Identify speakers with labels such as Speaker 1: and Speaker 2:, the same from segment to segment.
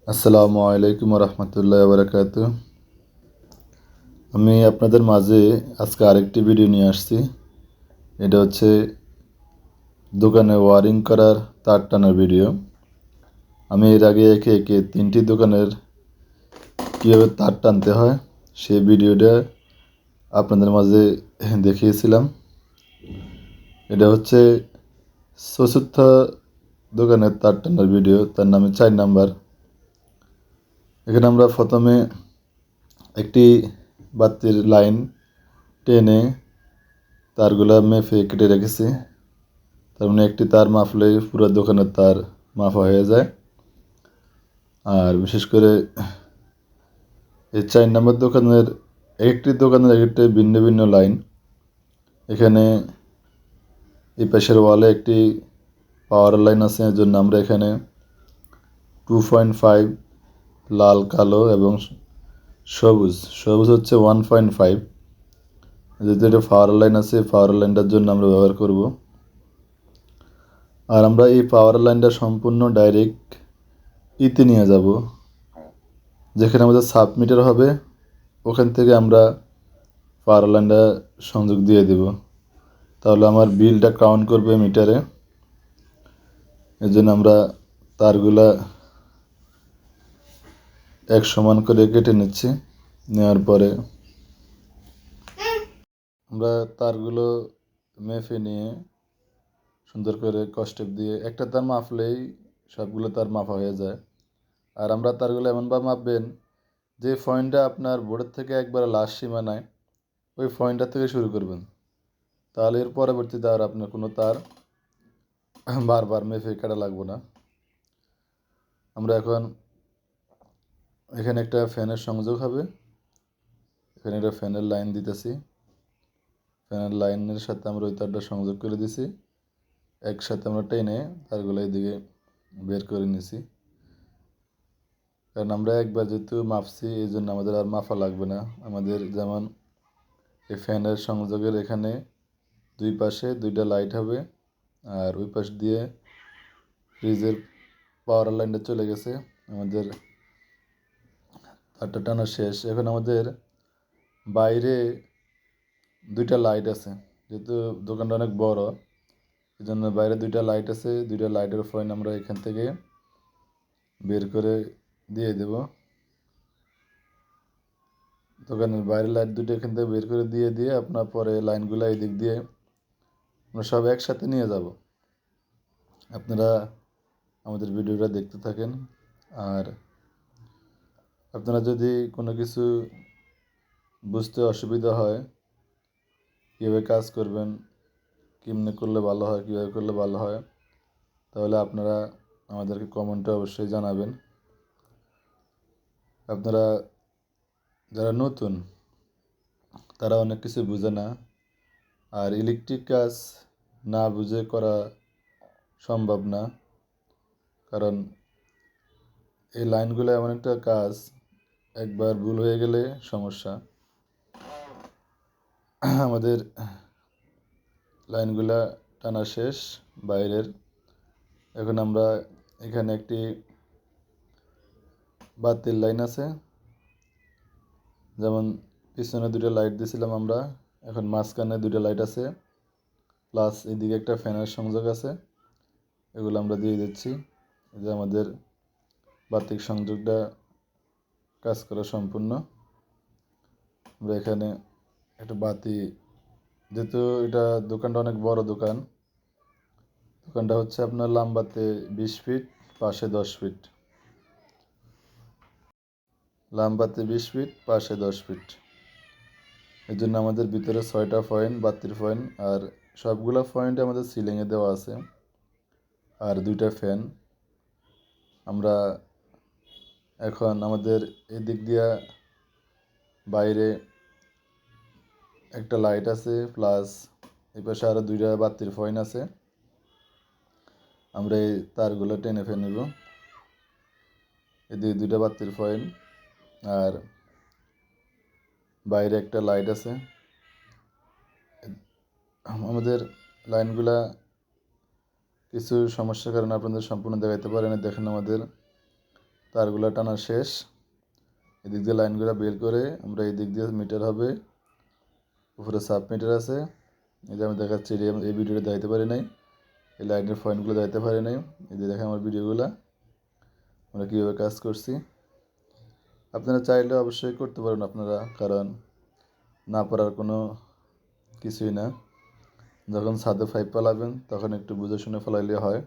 Speaker 1: আসসালামু আলাইকুম রহমতুল্লাহ বারাকাতু। আমি আপনাদের মাঝে আজকে আরেকটি ভিডিও নিয়ে আসছি। এটা হচ্ছে দোকানে ওয়ারিং করার তার টানার ভিডিও। আমি এর আগে একে একে 3টি দোকানের কীভাবে তার টানতে হয় সেই ভিডিওটা আপনাদের মাঝে দেখিয়েছিলাম। এটা হচ্ছে চতুর্থ দোকানের তার টানার ভিডিও, তার নামে 4 নাম্বার। এখানে আমরা প্রথমে একটি বাতির লাইন টেনে তারগুলা মেপে কেটে রেখেছি। তার মানে একটি তার মাপলেই পুরো দোকানের তার মাপা হয়ে যায়। আর বিশেষ করে এই 4 নম্বর দোকানের একটি দোকানের একটি ভিন্ন ভিন্ন লাইন। এখানে এই পাশের ওয়ালে একটি পাওয়ার লাইন আছে, এর জন্য আমরা এখানে 2.5 লাল কালো এবং সবুজ সবুজ হচ্ছে 1.5, যেহেতু এটা পাওয়ার লাইন আছে পাওয়ার লাইনটার জন্য আমরা ব্যবহার করব। আর আমরা এই পাওয়ার লাইনটা সম্পূর্ণ ডাইরেক্ট ইতে নিয়ে যাব, যেখানে আমাদের সাবমিটার হবে ওখান থেকে আমরা পাওয়ার লাইনটা সংযোগ দিয়ে দেব। তাহলে আমার বিলটা কাউন্ট করবে মিটারে। এর জন্য আমরা তারগুলা এক সমান করে কেটে নিচ্ছি। নেওয়ার পরে আমরা তারগুলো মেপে নিয়ে সুন্দর করে কস্টেপ দিয়ে একটা তার মাপলেই সবগুলো তার মাপা হয়ে যায়। আর আমরা তারগুলো এমনভাবে মাপবেন যে পয়েন্টটা আপনার বোর্ডের থেকে একবারে লাস্ট সীমানায় ওই পয়েন্টটা থেকে শুরু করবেন। তাহলে এর পরবর্তীতে আর আপনার কোনো তার বারবার মেপে কাটা লাগবে না। আমরা এখন এখানে একটা ফ্যানের সংযোগ হবে, এখানে একটা ফ্যানের লাইন দিতেছি। ফ্যানের লাইনের সাথে আমরা ওই তারটা সংযোগ করে দিছি। একসাথে আমরা টেনে তারগুলো এইদিকে বের করে নিছি। কারণ আমরা একবার যেহেতু মাপছি এই জন্য আমাদের আর মাপা লাগবে না। আমাদের যেমন এই ফ্যানের সংযোগের এখানে দুই পাশে দুইটা লাইট হবে, আর ওই পাশ দিয়ে ফ্রিজের পাওয়ার লাইনটা চলে গেছে। আমাদের তারটা টানা শেষ। এখন আমাদের বাইরে দুইটা লাইট আছে, যেহেতু দোকানটা অনেক বড় এই জন্য বাইরে দুইটা লাইট আছে। দুইটা লাইটের পয়েন্ট আমরা এখান থেকে বের করে দিয়ে দেব। দোকানের বাইরে লাইট দুটো এখান থেকে বের করে দিয়ে দিয়ে আপনার পরে লাইনগুলো এই দিক দিয়ে আমরা সব একসাথে নিয়ে যাব। আপনারা আমাদের ভিডিওটা দেখতে থাকেন। আর আপনারা যদি কোনো কিছু বুঝতে অসুবিধা হয়, কীভাবে কাজ করবেন, কেমনে করলে ভালো হয়, কীভাবে করলে ভালো হয়, তাহলে আপনারা আমাদেরকে কমেন্টে অবশ্যই জানাবেন। আপনারা যারা নতুন তারা অনেক কিছু বুঝে না, আর ইলেকট্রিক কাজ না বুঝে করা সম্ভব না। কারণ এই লাইনগুলো এমন একটা কাজ, একবার ভুল হয়ে গেলে সমস্যা। আমাদের লাইনগুলা টানা শেষ বাইরের। এখন আমরা এখানে একটি বাতির লাইন আছে, যেমন পিছনে দুটো লাইট দিয়েছিলাম আমরা, এখন মাঝখানে দুটো লাইট আছে, প্লাস এদিকে একটা ফ্যানের সংযোগ আছে। এগুলো আমরা দিয়ে দিচ্ছি, যে আমাদের বাতিক সংযোগটা কাজ করা সম্পূর্ণ। আমরা এখানে একটা বাতি, যেহেতু এটা দোকানটা অনেক বড় দোকান, দোকানটা হচ্ছে আপনার লাম্বাতে 20 ফিট, পাশে 10 ফিট। লাম্বাতে 20 ফিট, পাশে 10 ফিট। এর জন্য আমাদের ভিতরে 6টা পয়েন্ট বাতির পয়েন্ট, আর সবগুলো পয়েন্ট আমাদের সিলিংয়ে দেওয়া আছে, আর 2টা ফ্যান। আমরা এখন আমাদের এদিক দিয়া বাইরে একটা লাইট আছে, প্লাস এই পাশে আরও 2টা বাতির পয়েন্ট আছে। আমরা এই তারগুলো টেনে ফেলে নেব। এদিকে 2টা বাতির পয়েন্ট, আর বাইরে একটা লাইট আছে। আমাদের লাইনগুলা কিছু সমস্যার কারণে আপনাদের সম্পূর্ণ দেখাতে পারে না। দেখেন আমাদের তারগুলো টানা শেষ। এদিক দিয়ে লাইনগুলো বের করে আমরা এই দিক দিয়ে মিটার হবে, উপরে সাব মিটার আছে। এই যে আমি দেখাচ্ছি, এই ভিডিওটা দেখাতে পারি নাই, এই লাইনের পয়েন্টগুলো দেখাতে পারি নাই। এই যে দেখেন আমার ভিডিওগুলো আমরা কীভাবে কাজ করছি। আপনারা চাইলে অবশ্যই করতে পারেন আপনারা, কারণ না পারার কোনো কিছুই না। যখন ছাদে পাইপ ফেলাবেন তখন একটু বুঝে শুনে ফেলাইলে হয়,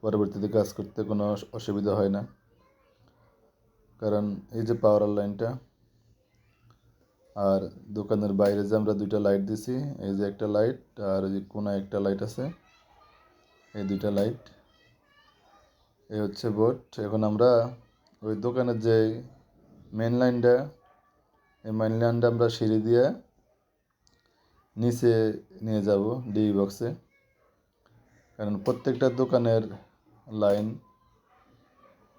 Speaker 1: পরবর্তীতে কাজ করতে কোনো অসুবিধা হয় না। কারণ এই যে পাওয়ার লাইনটা, আর দোকানের বাইরে যে আমরা দুইটা লাইট দিছি, এই যে একটা লাইট আর এই যে কোনায় একটা লাইট আছে, এই দুইটা লাইট, এই হচ্ছে বোর্ড। এখন আমরা ওই দোকানের যে মেন লাইনটা, এই মেন লাইনটা আমরা সিঁড়ি দিয়ে নিচে নিয়ে যাব ডিবি বক্সে। কারণ প্রত্যেকটা দোকানের লাইন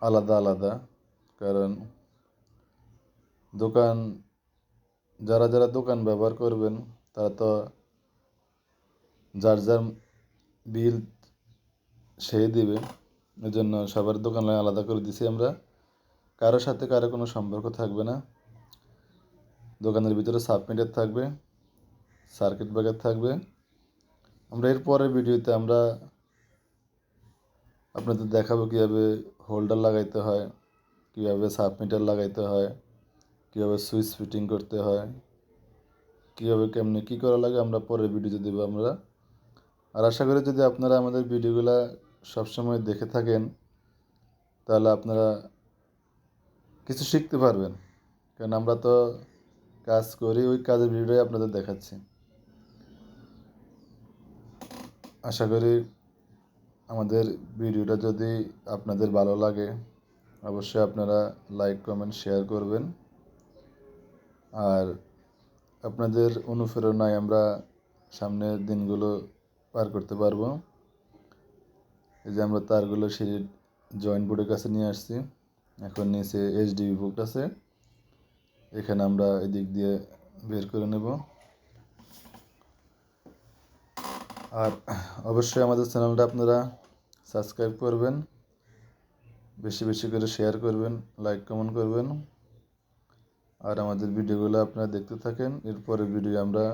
Speaker 1: আলাদা আলাদা। কারণ দোকান যারা যারা দোকান ব্যবহার করবেন তারা তো যার যার বিল সেই দিবে, এজন্য সবার দোকান লাইন আলাদা করে দিছি আমরা। কারোর সাথে কারো কোনো সম্পর্ক থাকবে না। দোকানের ভিতরে সাব মিটার থাকবে, সার্কিট ব্রেকার থাকবে। আমরা এর পরের ভিডিওতে আমরা আপনাদের দেখাবো কীভাবে হোল্ডার লাগাইতে হয়, কীভাবে সাব মিটার লাগাইতে হয়, কীভাবে সুইচ ফিটিং করতে হয়, কীভাবে কেমনি কী করা লাগে আমরা পরের ভিডিওতে দেবো আমরা। আর আশা করি যদি আপনারা আমাদের ভিডিওগুলো সবসময় দেখে থাকেন তাহলে আপনারা কিছু শিখতে পারবেন। কারণ আমরা তো কাজ করি, ওই কাজের ভিডিওই আপনাদের দেখাচ্ছি। আশা করি আমাদের ভিডিওটা যদি আপনাদের ভালো লাগে অবশ্যই আপনারা লাইক কমেন্ট শেয়ার করবেন। আর আপনাদের অনুপ্রেরণায় আমরা সামনের দিনগুলো পার করতে পারবো। এই যে আমরা তারগুলো সিঁড়ির জয়েন্ট বোর্ডের কাছে নিয়ে আসছি। এখন নিচে এইচডিবি বোর্ড আছে, এখানে আমরা এদিক দিয়ে বের করে নেব। আর অবশ্যই আমাদের চ্যানেলটা আপনারা সাবস্ক্রাইব করবেন, বেশি বেশি করে শেয়ার করবেন, লাইক কমেন্ট করবেন। আর আমাদের ভিডিওগুলো আপনারা দেখতে থাকেন, এরপরে ভিডিও আমরা